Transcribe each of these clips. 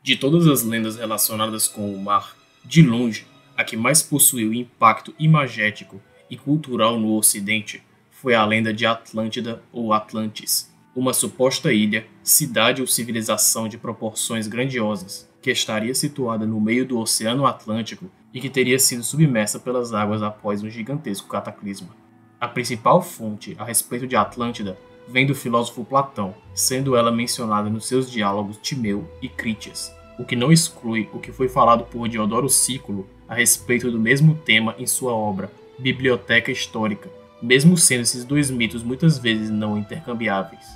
De todas as lendas relacionadas com o mar, de longe, a que mais possuiu impacto imagético e cultural no Ocidente foi a lenda de Atlântida ou Atlantis, uma suposta ilha, cidade ou civilização de proporções grandiosas, que estaria situada no meio do Oceano Atlântico e que teria sido submersa pelas águas após um gigantesco cataclisma. A principal fonte a respeito de Atlântida vem do filósofo Platão, sendo ela mencionada nos seus diálogos Timeu e Crítias, o que não exclui o que foi falado por Diodoro Sículo a respeito do mesmo tema em sua obra Biblioteca Histórica, mesmo sendo esses dois mitos muitas vezes não intercambiáveis.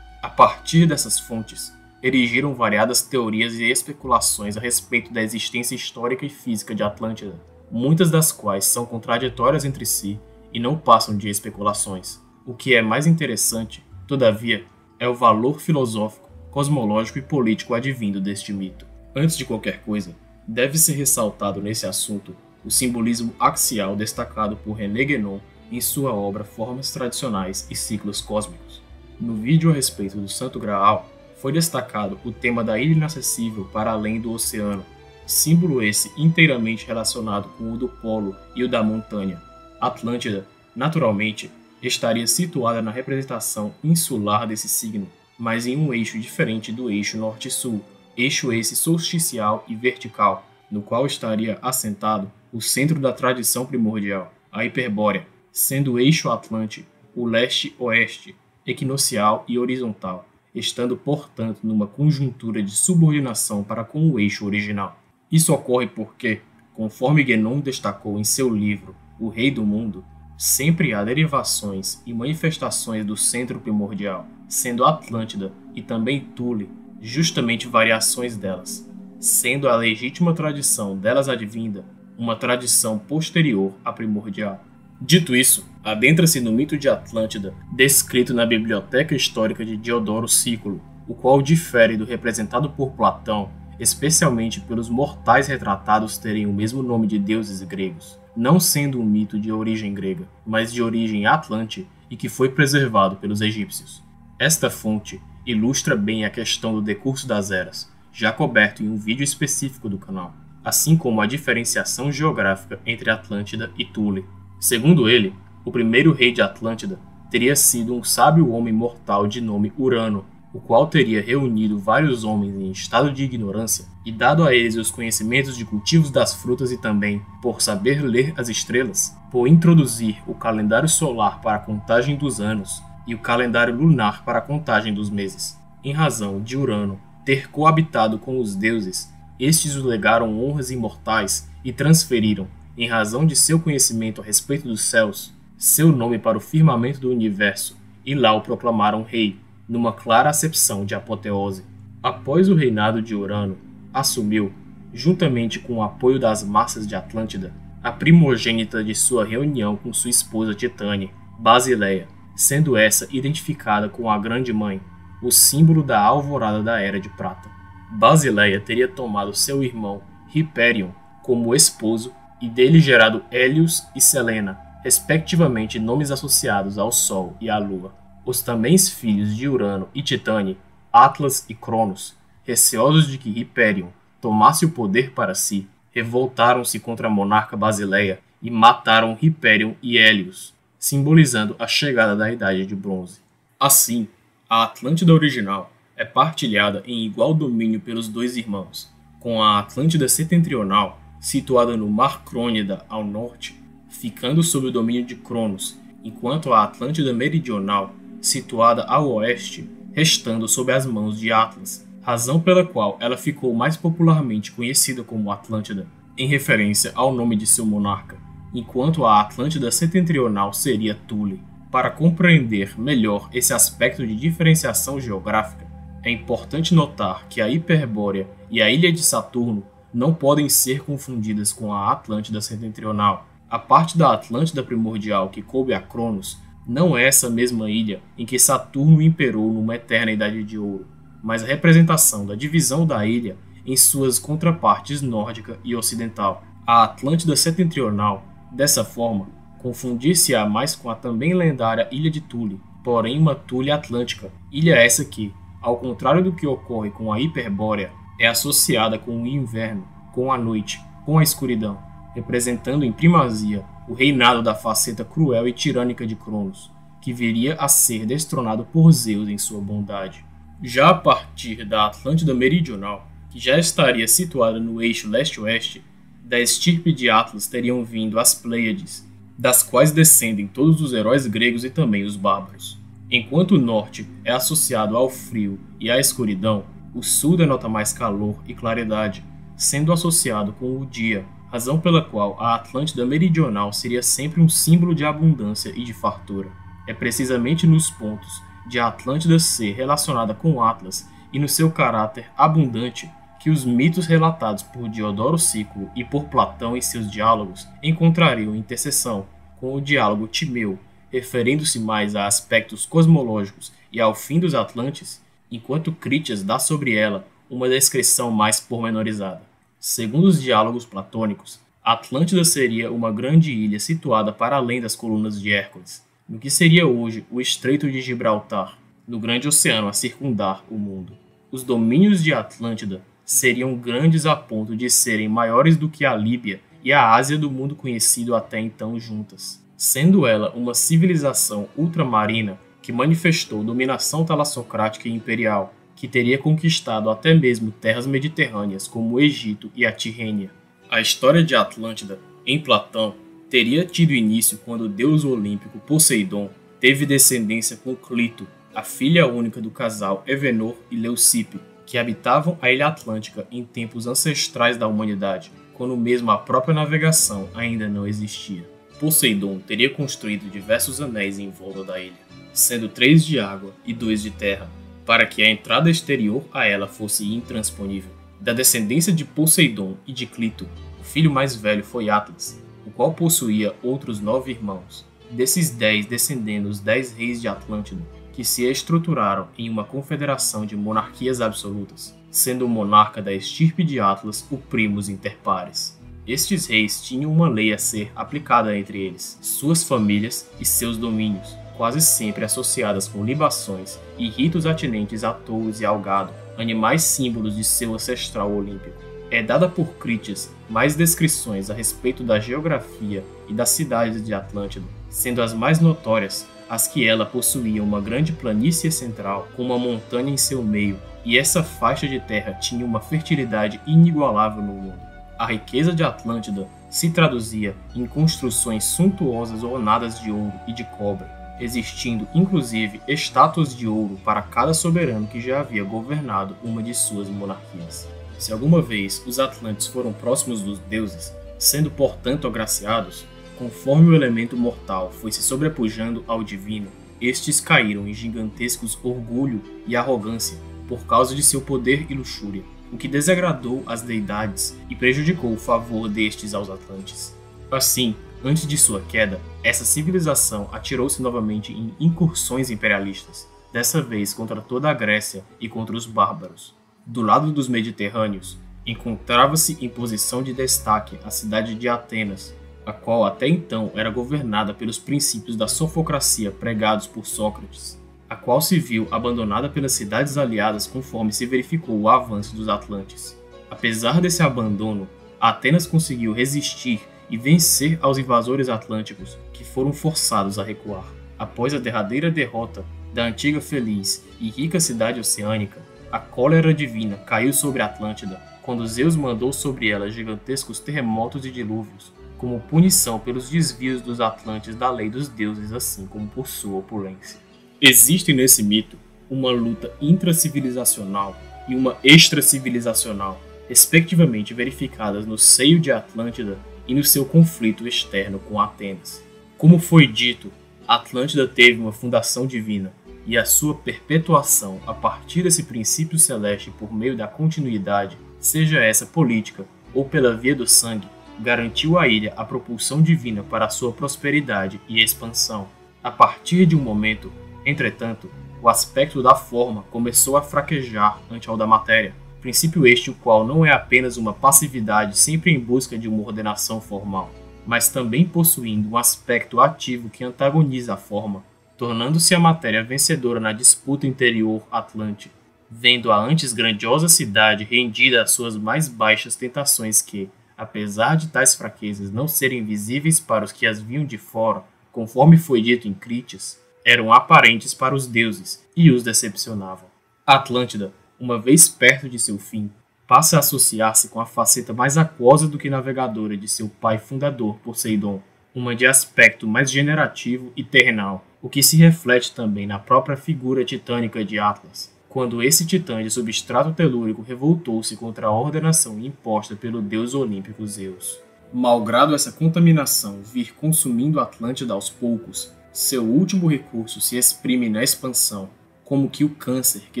A partir dessas fontes, erigiram variadas teorias e especulações a respeito da existência histórica e física de Atlântida, muitas das quais são contraditórias entre si e não passam de especulações. O que é mais interessante, todavia, é o valor filosófico, cosmológico e político advindo deste mito. Antes de qualquer coisa, deve ser ressaltado nesse assunto o simbolismo axial destacado por René Guénon em sua obra Formas Tradicionais e Ciclos Cósmicos. No vídeo a respeito do Santo Graal, foi destacado o tema da ilha inacessível para além do oceano, símbolo esse inteiramente relacionado com o do polo e o da montanha. Atlântida, naturalmente, estaria situada na representação insular desse signo, mas em um eixo diferente do eixo norte-sul, eixo esse solsticial e vertical, no qual estaria assentado o centro da tradição primordial, a Hiperbórea, sendo o eixo Atlântico o leste-oeste, equinocial e horizontal, estando, portanto, numa conjuntura de subordinação para com o eixo original. Isso ocorre porque, conforme Guénon destacou em seu livro O Rei do Mundo, sempre há derivações e manifestações do centro primordial, sendo Atlântida e também Thule justamente variações delas, sendo a legítima tradição delas advinda uma tradição posterior à primordial. Dito isso, adentra-se no mito de Atlântida, descrito na Biblioteca Histórica de Diodoro Sículo, o qual difere do representado por Platão, especialmente pelos mortais retratados terem o mesmo nome de deuses gregos, não sendo um mito de origem grega, mas de origem atlante e que foi preservado pelos egípcios. Esta fonte ilustra bem a questão do decurso das eras, já coberto em um vídeo específico do canal, assim como a diferenciação geográfica entre Atlântida e Thule. Segundo ele, o primeiro rei de Atlântida teria sido um sábio homem mortal de nome Urano, o qual teria reunido vários homens em estado de ignorância e dado a eles os conhecimentos de cultivos das frutas e também, por saber ler as estrelas, por introduzir o calendário solar para a contagem dos anos e o calendário lunar para a contagem dos meses. Em razão de Urano ter coabitado com os deuses, estes o legaram honras imortais e transferiram, em razão de seu conhecimento a respeito dos céus, seu nome para o firmamento do universo, e lá o proclamaram rei, numa clara acepção de apoteose. Após o reinado de Urano, assumiu, juntamente com o apoio das massas de Atlântida, a primogênita de sua reunião com sua esposa Titânia, Basileia, sendo essa identificada com a Grande Mãe, o símbolo da alvorada da Era de Prata. Basileia teria tomado seu irmão, Hyperion, como esposo e dele gerado Hélios e Selena, respectivamente nomes associados ao Sol e à Lua. Os também filhos de Urano e Titânia, Atlas e Cronos, receosos de que Hyperion tomasse o poder para si, revoltaram-se contra a monarca Basileia e mataram Hyperion e Hélios, simbolizando a chegada da Idade de Bronze. Assim, a Atlântida original é partilhada em igual domínio pelos dois irmãos, com a Atlântida setentrional situada no Mar Crônida ao norte, ficando sob o domínio de Cronos, enquanto a Atlântida meridional, situada ao oeste, restando sob as mãos de Atlas, razão pela qual ela ficou mais popularmente conhecida como Atlântida, em referência ao nome de seu monarca, enquanto a Atlântida setentrional seria Thule. Para compreender melhor esse aspecto de diferenciação geográfica, é importante notar que a Hiperbórea e a Ilha de Saturno não podem ser confundidas com a Atlântida setentrional. A parte da Atlântida primordial que coube a Cronos não é essa mesma ilha em que Saturno imperou numa eterna Idade de Ouro, mas a representação da divisão da ilha em suas contrapartes nórdica e ocidental. A Atlântida setentrional, dessa forma, confundir-se-á mais com a também lendária Ilha de Thule, porém uma Thule atlântica, ilha essa que, ao contrário do que ocorre com a Hiperbórea, É associada com o inverno, com a noite, com a escuridão, representando em primazia o reinado da faceta cruel e tirânica de Cronos, que viria a ser destronado por Zeus em sua bondade. Já a partir da Atlântida Meridional, que já estaria situada no eixo leste-oeste, da estirpe de Atlas teriam vindo as Pleiades, das quais descendem todos os heróis gregos e também os bárbaros. Enquanto o norte é associado ao frio e à escuridão, o sul denota mais calor e claridade, sendo associado com o dia, razão pela qual a Atlântida Meridional seria sempre um símbolo de abundância e de fartura. É precisamente nos pontos de a Atlântida ser relacionada com Atlas e no seu caráter abundante que os mitos relatados por Diodoro Sículo e por Platão em seus diálogos encontrariam interseção com o diálogo Timeu, referindo-se mais a aspectos cosmológicos e ao fim dos Atlantes, enquanto Critias dá sobre ela uma descrição mais pormenorizada. Segundo os diálogos platônicos, a Atlântida seria uma grande ilha situada para além das colunas de Hércules, no que seria hoje o Estreito de Gibraltar, no grande oceano a circundar o mundo. Os domínios de Atlântida seriam grandes a ponto de serem maiores do que a Líbia e a Ásia do mundo conhecido até então juntas, sendo ela uma civilização ultramarina que manifestou dominação talassocrática e imperial, que teria conquistado até mesmo terras mediterrâneas como o Egito e a Tirrênia. A história de Atlântida, em Platão, teria tido início quando o deus olímpico Poseidon teve descendência com Clito, a filha única do casal Evenor e Leucippe, que habitavam a Ilha Atlântica em tempos ancestrais da humanidade, quando mesmo a própria navegação ainda não existia. Poseidon teria construído diversos anéis em volta da ilha, sendo 3 de água e 2 de terra, para que a entrada exterior a ela fosse intransponível. Da descendência de Poseidon e de Clito, o filho mais velho foi Atlas, o qual possuía outros 9 irmãos. Desses 10 descendendo os 10 reis de Atlântida, que se estruturaram em uma confederação de monarquias absolutas, sendo o monarca da estirpe de Atlas o primus inter pares. Estes reis tinham uma lei a ser aplicada entre eles, suas famílias e seus domínios, quase sempre associadas com libações e ritos atinentes a touros e ao gado, animais símbolos de seu ancestral olímpico. É dada por Critias mais descrições a respeito da geografia e das cidades de Atlântida, sendo as mais notórias as que ela possuía uma grande planície central com uma montanha em seu meio, e essa faixa de terra tinha uma fertilidade inigualável no mundo. A riqueza de Atlântida se traduzia em construções suntuosas ornadas de ouro e de cobre, existindo inclusive estátuas de ouro para cada soberano que já havia governado uma de suas monarquias. Se alguma vez os Atlantes foram próximos dos deuses, sendo portanto agraciados, conforme o elemento mortal foi se sobrepujando ao divino, estes caíram em gigantescos orgulho e arrogância por causa de seu poder e luxúria, o que desagradou as deidades e prejudicou o favor destes aos Atlantes. Assim, antes de sua queda, essa civilização atirou-se novamente em incursões imperialistas, dessa vez contra toda a Grécia e contra os bárbaros. Do lado dos Mediterrâneos, encontrava-se em posição de destaque a cidade de Atenas, a qual até então era governada pelos princípios da sofocracia pregados por Sócrates, a qual se viu abandonada pelas cidades aliadas conforme se verificou o avanço dos Atlantes. Apesar desse abandono, Atenas conseguiu resistir e vencer aos invasores atlânticos, que foram forçados a recuar. Após a derradeira derrota da antiga feliz e rica cidade oceânica, a cólera divina caiu sobre a Atlântida, quando Zeus mandou sobre ela gigantescos terremotos e dilúvios, como punição pelos desvios dos Atlantes da lei dos deuses, assim como por sua opulência. Existe nesse mito uma luta intracivilizacional e uma extracivilizacional, respectivamente verificadas no seio de Atlântida e no seu conflito externo com Atenas. Como foi dito, Atlântida teve uma fundação divina, e a sua perpetuação a partir desse princípio celeste por meio da continuidade, seja essa política ou pela via do sangue, garantiu à ilha a propulsão divina para a sua prosperidade e expansão. A partir de um momento, entretanto, o aspecto da forma começou a fraquejar ante ao da matéria, princípio este o qual não é apenas uma passividade sempre em busca de uma ordenação formal, mas também possuindo um aspecto ativo que antagoniza a forma, tornando-se a matéria vencedora na disputa interior atlante. vendo a antes grandiosa cidade rendida às suas mais baixas tentações que, apesar de tais fraquezas não serem visíveis para os que as viam de fora, conforme foi dito em Crítias, eram aparentes para os deuses e os decepcionavam. A Atlântida, uma vez perto de seu fim, passa a associar-se com a faceta mais aquosa do que navegadora de seu pai fundador, Poseidon, uma de aspecto mais generativo e terrenal, o que se reflete também na própria figura titânica de Atlas, quando esse titã de substrato telúrico revoltou-se contra a ordenação imposta pelo deus olímpico Zeus. Malgrado essa contaminação vir consumindo a Atlântida aos poucos, seu último recurso se exprime na expansão, como que o câncer que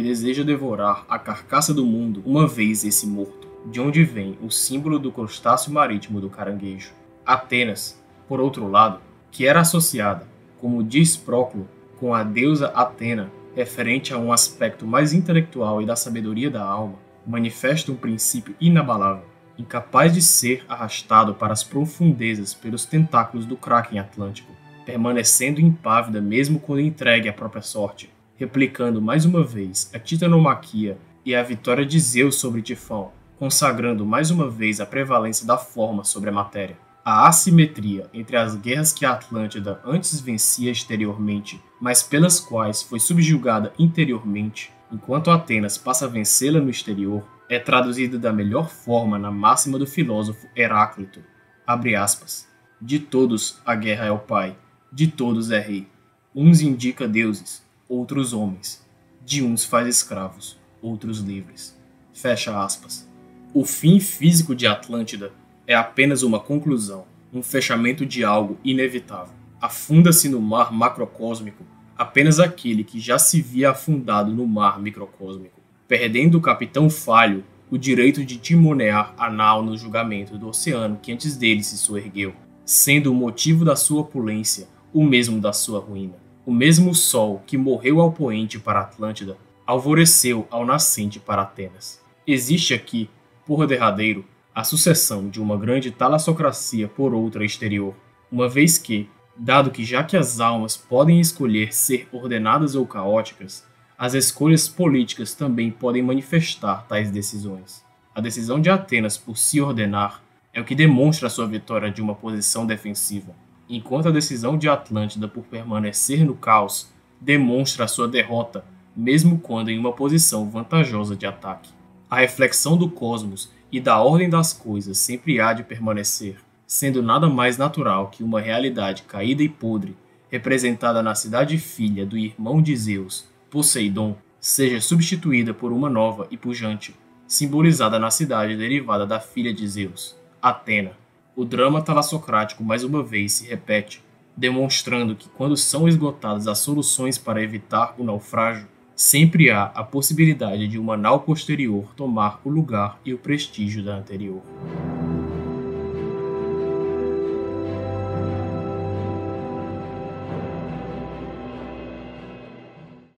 deseja devorar a carcaça do mundo uma vez esse morto, de onde vem o símbolo do crustáceo marítimo do caranguejo. Atenas, por outro lado, que era associada, como diz Próclo, com a deusa Atena, referente a um aspecto mais intelectual e da sabedoria da alma, manifesta um princípio inabalável, incapaz de ser arrastado para as profundezas pelos tentáculos do Kraken Atlântico, permanecendo impávida mesmo quando entregue à própria sorte, replicando mais uma vez a titanomaquia e a vitória de Zeus sobre Tifão, consagrando mais uma vez a prevalência da forma sobre a matéria. A assimetria entre as guerras que a Atlântida antes vencia exteriormente, mas pelas quais foi subjugada interiormente, enquanto Atenas passa a vencê-la no exterior, é traduzida da melhor forma na máxima do filósofo Heráclito, abre aspas, de todos a guerra é o pai, de todos é rei. Uns indica deuses, outros homens. De uns faz escravos, outros livres. Fecha aspas. O fim físico de Atlântida é apenas uma conclusão, um fechamento de algo inevitável. Afunda-se no mar macrocósmico apenas aquele que já se via afundado no mar microcósmico, perdendo o capitão falho o direito de timonear a nau no julgamento do oceano que antes dele se soergueu, sendo o motivo da sua opulência o mesmo da sua ruína. O mesmo sol que morreu ao poente para Atlântida, alvoreceu ao nascente para Atenas. Existe aqui, por derradeiro, a sucessão de uma grande talassocracia por outra exterior, uma vez que, dado que já que as almas podem escolher ser ordenadas ou caóticas, as escolhas políticas também podem manifestar tais decisões. A decisão de Atenas por se ordenar é o que demonstra a sua vitória de uma posição defensiva, enquanto a decisão de Atlântida por permanecer no caos demonstra a sua derrota, mesmo quando em uma posição vantajosa de ataque. A reflexão do cosmos e da ordem das coisas sempre há de permanecer, sendo nada mais natural que uma realidade caída e podre, representada na cidade filha do irmão de Zeus, Poseidon, seja substituída por uma nova e pujante, simbolizada na cidade derivada da filha de Zeus, Atena. O drama talassocrático mais uma vez se repete, demonstrando que quando são esgotadas as soluções para evitar o naufrágio, sempre há a possibilidade de uma nau posterior tomar o lugar e o prestígio da anterior.